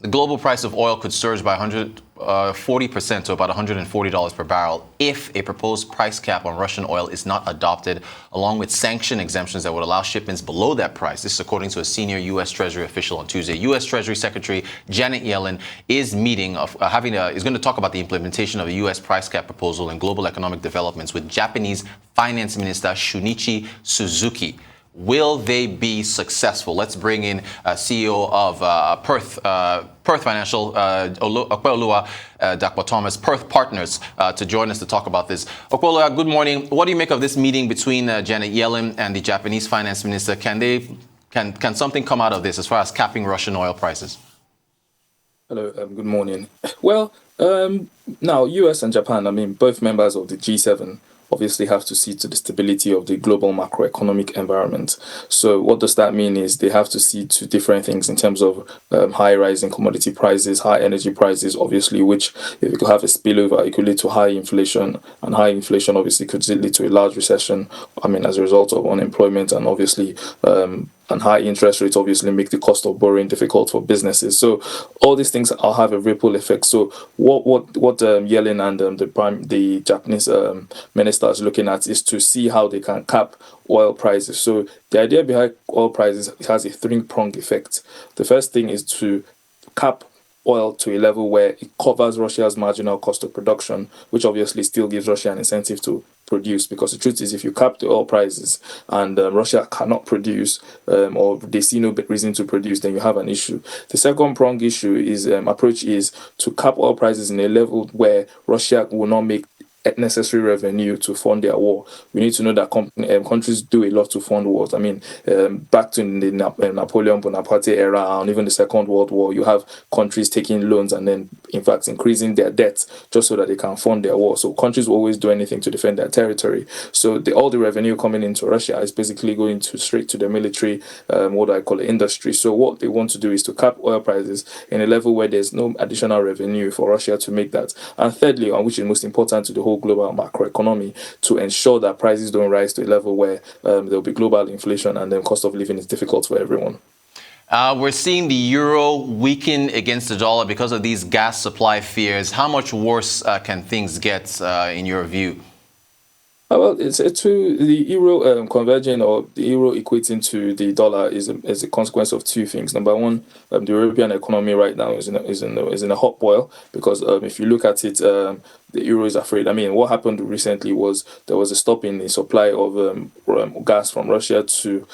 The global price of oil could surge by 40% to about $140 per barrel if a proposed price cap on Russian oil is not adopted, along with sanction exemptions that would allow shipments below that price. This is according to a senior U.S. Treasury official on Tuesday. U.S. Treasury Secretary Janet Yellen is going to talk about the implementation of a U.S. price cap proposal and global economic developments with Japanese Finance Minister Shunichi Suzuki. Will they be successful? Let's bring in CEO of Perth Financial, Opeoluwa Dapo Thomas, Perth Partners, to join us to talk about this. Opeoluwa, good morning. What do you make of this meeting between Janet Yellen and the Japanese Finance Minister? Can something come out of this as far as capping Russian oil prices? Hello, good morning. Well, now US and Japan, both members of the G7, obviously have to see to the stability of the global macroeconomic environment. So what does that mean is they have to see to different things in terms of high rising commodity prices, high energy prices, obviously, which if you could have a spillover, it could lead to high inflation, and high inflation obviously could lead to a large recession, as a result of unemployment, and obviously and high interest rates obviously make the cost of borrowing difficult for businesses. So all these things will have a ripple effect. So what Yellen and the Japanese minister is looking at is to see how they can cap oil prices. So the idea behind oil prices has a three-pronged effect. The first thing is to cap oil to a level where it covers Russia's marginal cost of production, which obviously still gives Russia an incentive to produce, because the truth is if you cap the oil prices and Russia cannot produce or they see no reason to produce, then you have an issue. The second prong issue is approach is to cap oil prices in a level where Russia will not make necessary revenue to fund their war. We need to know that countries do a lot to fund wars. Back to the Napoleon Bonaparte era and even the Second World War, you have countries taking loans and then, in fact, increasing their debts just so that they can fund their war. So countries will always do anything to defend their territory. So all the revenue coming into Russia is basically going straight to the military, industry. So what they want to do is to cap oil prices in a level where there's no additional revenue for Russia to make that. And thirdly, which is most important to the whole global macroeconomy, to ensure that prices don't rise to a level where there'll be global inflation and then cost of living is difficult for everyone. We're seeing the euro weaken against the dollar because of these gas supply fears. How much worse can things get in your view? Well, it's to the euro converging, or the euro equating to the dollar is a consequence of two things. Number one, the European economy right now is in a hot boil, because if you look at it, the euro is afraid. What happened recently was there was a stop in the supply of gas from Russia to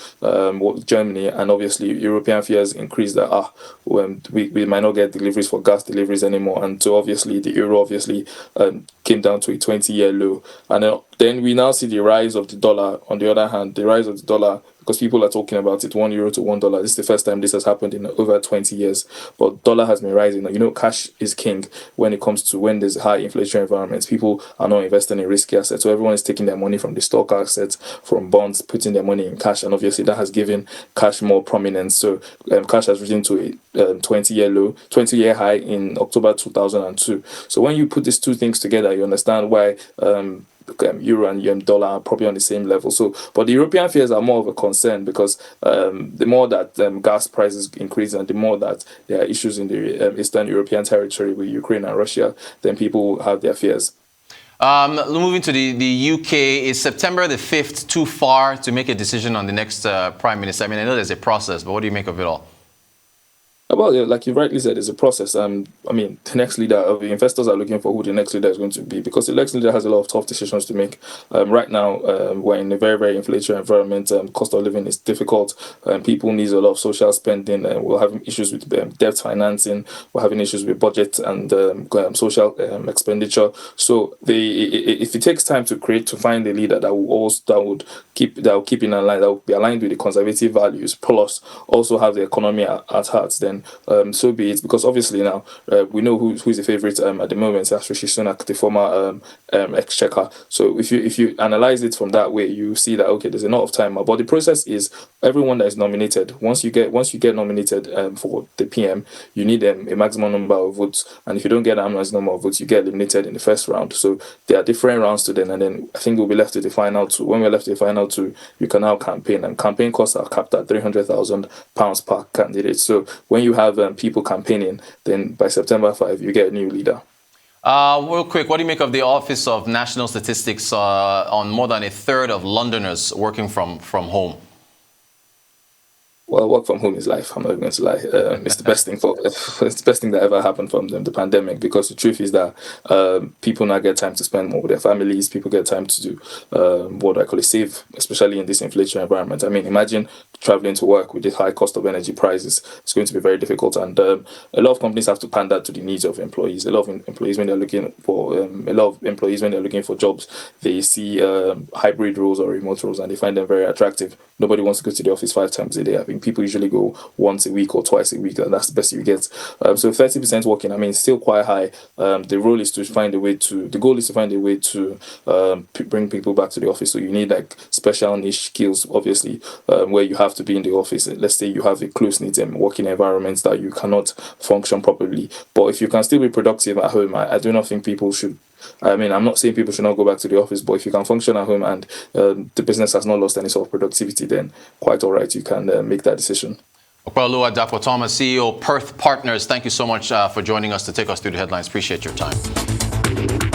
Germany, and obviously European fears increased that we might not get deliveries for gas deliveries anymore, and so obviously the euro came down to a 20-year low, and then we now see the rise of the dollar. On the other hand, the rise of the dollar, because people are talking about it, €1 to $1. This is the first time this has happened in over 20 years. But dollar has been rising. Cash is king when it comes to when there's high inflation environments. People are not investing in risky assets. So everyone is taking their money from the stock assets, from bonds, putting their money in cash. And obviously that has given cash more prominence. So cash has risen to a 20-year high in October 2002. So when you put these two things together, you understand why euro and dollar are probably on the same level. But the European fears are more of a concern, because the more that gas prices increase and the more that there are issues in the Eastern European territory with Ukraine and Russia, then people have their fears. Moving to the UK, is September the 5th too far to make a decision on the next Prime Minister? I know there's a process, but what do you make of it all? Well, like you rightly said, it's a process. The next leader, the investors are looking for who the next leader is going to be, because the next leader has a lot of tough decisions to make. Right now, we're in a very, very inflationary environment. Cost of living is difficult. People need a lot of social spending. We're having issues with debt financing. We're having issues with budget and social expenditure. So if it takes time to find a leader that will keep in line, that will be aligned with the conservative values, plus also have the economy at heart, then so be it. Because obviously now we know who's the favourite at the moment. That's Rishi Sunak, the former exchequer. So if you analyze it from that way, you see that okay, there's a lot of time. But the process is everyone that is nominated. Once you get nominated for the PM, you need a maximum number of votes, and if you don't get a maximum number of votes, you get eliminated in the first round. So there are different rounds to them, and then I think we'll be left to the final two. When we're left to the final two, you can now campaign, and campaign costs are capped at £300,000 per candidate. So when you have people campaigning, then by September 5, you get a new leader. Real quick, what do you make of the Office of National Statistics on more than a third of Londoners working from home? Well, work from home is life. I'm not going to lie. It's the best thing it's the best thing that ever happened from the pandemic. Because the truth is that people now get time to spend more with their families. People get time to do what do I call it, save, especially in this inflation environment. I mean, imagine traveling to work with the high cost of energy prices. It's going to be very difficult, and a lot of companies have to pander to the needs of employees. A lot of employees when they're looking for jobs, they see hybrid roles or remote roles, and they find them very attractive. Nobody wants to go to the office 5 times a day. I think people usually go once a week or twice a week, and that's the best you get. So 30% working, I mean, it's still quite high. The goal is to find a way to bring people back to the office. So you need like special niche skills, obviously, where you have to be in the office. Let's say you have a close-knit working environment that you cannot function properly. But if you can still be productive at home, I do not think people should. I mean, I'm not saying people should not go back to the office, but if you can function at home and the business has not lost any sort of productivity, then quite all right, you can make that decision. Opeoluwa Dapo Thomas, CEO, Perth Partners, thank you so much for joining us to take us through the headlines. Appreciate your time.